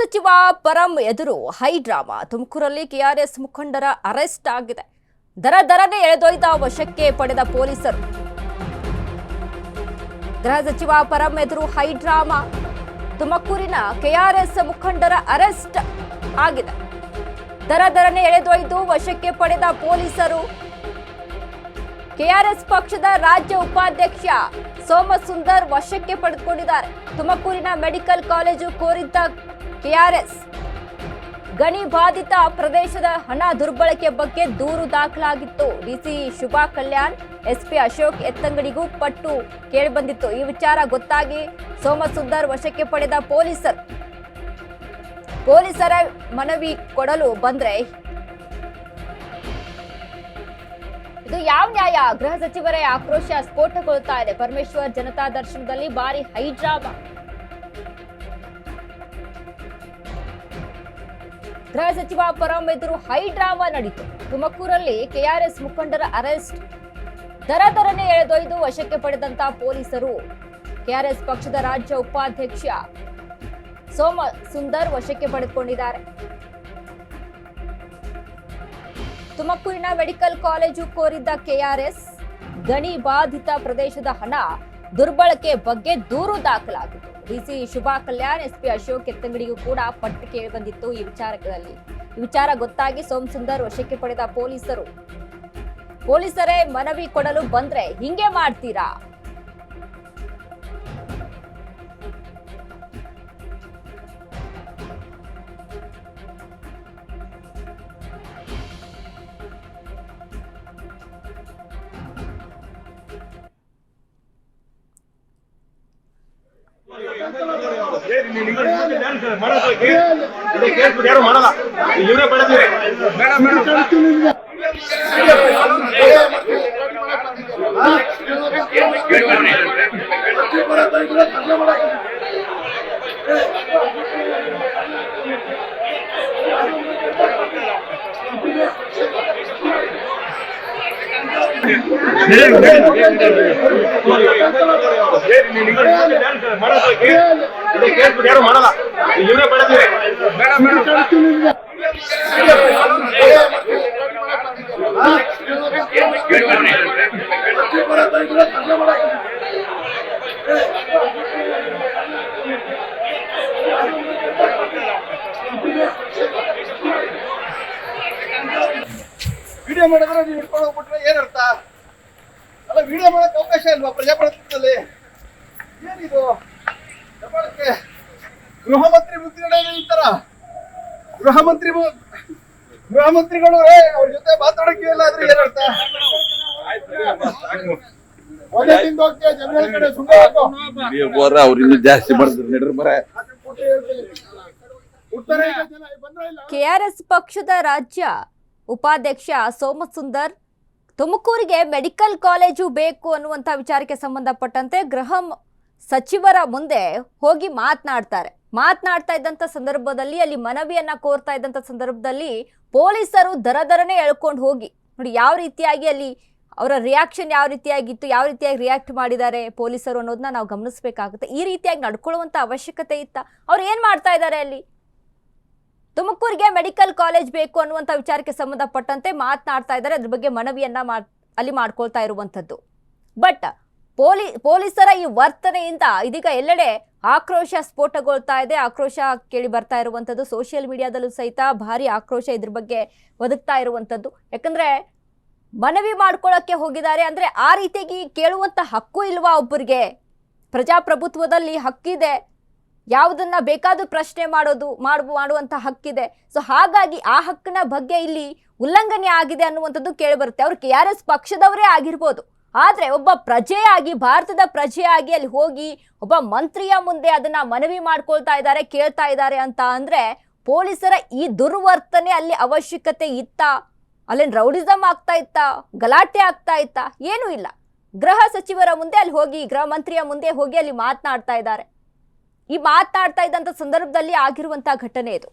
ಸಚಿವ ಪರಂ ಎದುರು high drama. ತುಮಕೂರಲ್ಲಿ ಕೆಆರ್ಎಸ್ ಮುಖಂಡರ ಅರೆಸ್ಟ್ ಆಗಿದೆ. ದರನೇ ಎಳೆದೊಯ್ದ ವಶಕ್ಕೆ ಪಡೆದ ಪೊಲೀಸರು. ಗೃಹ ಸಚಿವ ಪರಂ ಎದುರು ಹೈ ಡ್ರಾಮಾ. ತುಮಕೂರಿನ ಕೆಆರ್ಎಸ್ ಮುಖಂಡರ ಅರೆಸ್ಟ್ ಆಗಿದೆ. ದರನೇ ಎಳೆದೊಯ್ದು ವಶಕ್ಕೆ ಪಡೆದ ಪೊಲೀಸರು. ಕೆಆರ್ಎಸ್ ಪಕ್ಷದ ರಾಜ್ಯ ಉಪಾಧ್ಯಕ್ಷ ಸೋಮಸುಂದರ್ ವಶಕ್ಕೆ ಪಡೆದುಕೊಂಡಿದ್ದಾರೆ. ತುಮಕೂರಿನ ಮೆಡಿಕಲ್ ಕಾಲೇಜು ಕೋರಿದ್ದ ಕೆಆರ್ಎಸ್ ಗಣಿ ಬಾಧಿತ ಪ್ರದೇಶದ ಹಣ ದುರ್ಬಳಕೆ ಬಗ್ಗೆ ದೂರು ದಾಖಲಾಗಿತ್ತು. ಡಿಸಿ ಶುಭಾ ಕಲ್ಯಾಣ್, ಎಸ್ಪಿ ಅಶೋಕ್ ಎತ್ತಂಗಡಿಗೂ ಪಟ್ಟು ಕೇಳಿಬಂದಿತ್ತು. ಈ ವಿಚಾರ ಗೊತ್ತಾಗಿ ಸೋಮಸುಂದರ್ ವಶಕ್ಕೆ ಪಡೆದ ಪೊಲೀಸರ ಮನವಿ ಕೊಡಲು ಬಂದ್ರೆ ಇದು ಯಾವ ನ್ಯಾಯ? ಗೃಹ ಸಚಿವರೇ ಆಕ್ರೋಶ ಸ್ಫೋಟಗೊಳ್ತಾ ಇದೆ. ಪರಮೇಶ್ವರ್ ಜನತಾ ದರ್ಶನದಲ್ಲಿ ಭಾರಿ ಹೈ ಡ್ರಾಮಾ. ಗೃಹ ಸಚಿವ ಪರಂ ಎದುರು ಹೈ ಡ್ರಾಮಾ ನಡೀತು. ತುಮಕೂರಲ್ಲಿ ಕೆಆರ್ಎಸ್ ಮುಖಂಡರ ಅರೆಸ್ಟ್. ದರನೇ ಎಳೆದೊಯ್ದು ವಶಕ್ಕೆ ಪಡೆದಂತ ಪೊಲೀಸರು ಕೆಆರ್ಎಸ್ ಪಕ್ಷದ ರಾಜ್ಯ ಉಪಾಧ್ಯಕ್ಷ ಸೋಮಸುಂದರ್ ವಶಕ್ಕೆ ಪಡೆದುಕೊಂಡಿದ್ದಾರೆ. ತುಮಕೂರಿನ ಮೆಡಿಕಲ್ ಕಾಲೇಜು ಕೋರಿದ್ದ ಕೆಆರ್ಎಸ್ ಗಣಿ ಬಾಧಿತ ಪ್ರದೇಶದ ಹಣ ದುರ್ಬಳಕೆ ಬಗ್ಗೆ ದೂರು ದಾಖಲಾಗಿತ್ತು. ಡಿಸಿ ಶುಭಾ ಕಲ್ಯಾಣ್, ಎಸ್ಪಿ ಅಶೋಕ್ ಎತ್ತಂಗಡಿಗೂ ಕೂಡ ಪಟ್ಟು ಕೇಳಿಬಂದಿತ್ತು. ಈ ವಿಚಾರ ಗೊತ್ತಾಗಿ ಸೋಮಸುಂದರ್ ವಶಕ್ಕೆ ಪಡೆದ ಪೊಲೀಸರೇ ಮನವಿ ಕೊಡಲು ಬಂದ್ರೆ ಹಿಂಗೆ ಮಾಡ್ತೀರಾ? ಯಾರು ಮಾಡಲ್ಲ, ಇವರೇ ಪಡೆದಿರಿ. ಯಾರು ಮಾಡಲ್ಲ, ಇವರೇ ಪಡೆದಿರಿ. ವಿಡಿಯೋ ಮಾಡಿದ್ರೆ ನೀವು ಹಿಡ್ಕೊಂಡು ಹೋಗ್ಬಿಟ್ರೆ ಏನರ್ಥ? ಅಲ್ಲ, ವಿಡಿಯೋ ಮಾಡಕ್ಕೆ ಅವಕಾಶ ಇಲ್ವಾ ಪ್ರಜಾಪ್ರಭುತ್ವದಲ್ಲಿ? ಏನಿದು ದಬ್ಬಾಳಿಕೆ? ಗೃಹ ಮಂತ್ರಿ ಮುದ್ರಣೆ ಈ ತರ ಗೃಹ ಮಂತ್ರಿಗಳು ಅವ್ರ ಜೊತೆ ಮಾತಾಡಕ್ಕೆ ಇಲ್ಲ ಆದ್ರೆ ಏನರ್ಥ? ಒಂದೇ ತಿಂದು ಹೋಗ್ತೀಯ ಜನಗಳ ಕಡೆ ಸುಮ್ಮನೆ ಅವ್ರಿಂದ ಜಾಸ್ತಿ ಮಾಡಿದ್ರು ನಡ್ರಿ ಬರ. ಕೆಆರ್ಎಸ್ ಪಕ್ಷದ ರಾಜ್ಯ ಉಪಾಧ್ಯಕ್ಷ ಸೋಮಸುಂದರ್ ತುಮಕೂರಿಗೆ ಮೆಡಿಕಲ್ ಕಾಲೇಜು ಬೇಕು ಅನ್ನುವಂಥ ವಿಚಾರಕ್ಕೆ ಸಂಬಂಧಪಟ್ಟಂತೆ ಗೃಹ ಸಚಿವರ ಮುಂದೆ ಹೋಗಿ ಮಾತನಾಡ್ತಾ ಇದ್ದಂಥ ಸಂದರ್ಭದಲ್ಲಿ, ಅಲ್ಲಿ ಮನವಿಯನ್ನ ಕೋರ್ತಾ ಇದ್ದಂಥ ಸಂದರ್ಭದಲ್ಲಿ ಪೊಲೀಸರು ದರನೇ ಎಳ್ಕೊಂಡು ಹೋಗಿ ನೋಡಿ ಯಾವ ರೀತಿಯಾಗಿ ಅಲ್ಲಿ ಅವರ ರಿಯಾಕ್ಷನ್ ಯಾವ ರೀತಿಯಾಗಿತ್ತು, ಯಾವ ರೀತಿಯಾಗಿ ರಿಯಾಕ್ಟ್ ಮಾಡಿದ್ದಾರೆ ಪೊಲೀಸರು ಅನ್ನೋದನ್ನ ನಾವು ಗಮನಿಸಬೇಕಾಗುತ್ತೆ. ಈ ರೀತಿಯಾಗಿ ನಡ್ಕೊಳ್ಳುವಂಥ ಅವಶ್ಯಕತೆ ಇತ್ತ? ಅವ್ರು ಏನ್ ಮಾಡ್ತಾ ಇದ್ದಾರೆ ಅಲ್ಲಿ? ತುಮಕೂರಿಗೆ ಮೆಡಿಕಲ್ ಕಾಲೇಜ್ ಬೇಕು ಅನ್ನುವಂಥ ವಿಚಾರಕ್ಕೆ ಸಂಬಂಧಪಟ್ಟಂತೆ ಮಾತನಾಡ್ತಾ ಇದ್ದಾರೆ. ಅದ್ರ ಬಗ್ಗೆ ಮನವಿಯನ್ನ ಅಲ್ಲಿ ಮಾಡ್ಕೊಳ್ತಾ ಇರುವಂಥದ್ದು. ಬಟ್ ಪೊಲೀಸರ ಈ ವರ್ತನೆಯಿಂದ ಇದೀಗ ಎಲ್ಲೆಡೆ ಆಕ್ರೋಶ ಸ್ಫೋಟಗೊಳ್ತಾ ಇದೆ. ಆಕ್ರೋಶ ಕೇಳಿ ಬರ್ತಾ ಇರುವಂಥದ್ದು. ಸೋಷಿಯಲ್ ಮೀಡಿಯಾದಲ್ಲೂ ಸಹಿತ ಭಾರಿ ಆಕ್ರೋಶ ಇದ್ರ ಬಗ್ಗೆ ಒದಗ್ತಾ ಇರುವಂಥದ್ದು. ಯಾಕಂದ್ರೆ ಮನವಿ ಮಾಡ್ಕೊಳ್ಳೋಕ್ಕೆ ಹೋಗಿದ್ದಾರೆ ಅಂದ್ರೆ ಆ ರೀತಿಯಾಗಿ ಕೇಳುವಂಥ ಹಕ್ಕು ಇಲ್ವಾ ಒಬ್ಬರಿಗೆ? ಪ್ರಜಾಪ್ರಭುತ್ವದಲ್ಲಿ ಹಕ್ಕಿದೆ, ಯಾವುದನ್ನ ಬೇಕಾದ್ರೂ ಪ್ರಶ್ನೆ ಮಾಡುವಂತ ಹಕ್ಕಿದೆ. ಸೊ ಹಾಗಾಗಿ ಆ ಹಕ್ಕಿನ ಬಗ್ಗೆ ಇಲ್ಲಿ ಉಲ್ಲಂಘನೆ ಆಗಿದೆ ಅನ್ನುವಂಥದ್ದು ಕೇಳಿ ಬರುತ್ತೆ. ಅವ್ರು ಕೆಆರ್ಎಸ್ ಪಕ್ಷದವರೇ ಆಗಿರ್ಬೋದು, ಆದ್ರೆ ಒಬ್ಬ ಪ್ರಜೆಯಾಗಿ, ಭಾರತದ ಪ್ರಜೆಯಾಗಿ ಅಲ್ಲಿ ಹೋಗಿ ಒಬ್ಬ ಮಂತ್ರಿಯ ಮುಂದೆ ಅದನ್ನ ಮನವಿ ಮಾಡ್ಕೊಳ್ತಾ ಇದ್ದಾರೆ, ಕೇಳ್ತಾ ಇದ್ದಾರೆ ಅಂತ ಅಂದ್ರೆ ಪೊಲೀಸರ ಈ ದುರ್ವರ್ತನೆ ಅಲ್ಲಿ ಅವಶ್ಯಕತೆ ಇತ್ತ? ಅಲ್ಲೇನು ರೌಡಿಸಮ್ ಆಗ್ತಾ ಇತ್ತ? ಗಲಾಟೆ ಆಗ್ತಾ ಇತ್ತ? ಏನೂ ಇಲ್ಲ. ಗೃಹ ಸಚಿವರ ಮುಂದೆ ಅಲ್ಲಿ ಹೋಗಿ, ಗೃಹ ಮಂತ್ರಿಯ ಮುಂದೆ ಹೋಗಿ ಅಲ್ಲಿ ಮಾತನಾಡ್ತಾ ಇದ್ದಾರೆ. ಈ ಮಾತನಾಡ್ತಾ ಇದ್ದಂಥ ಸಂದರ್ಭದಲ್ಲಿ ಆಗಿರುವಂತಹ ಘಟನೆ ಇದು.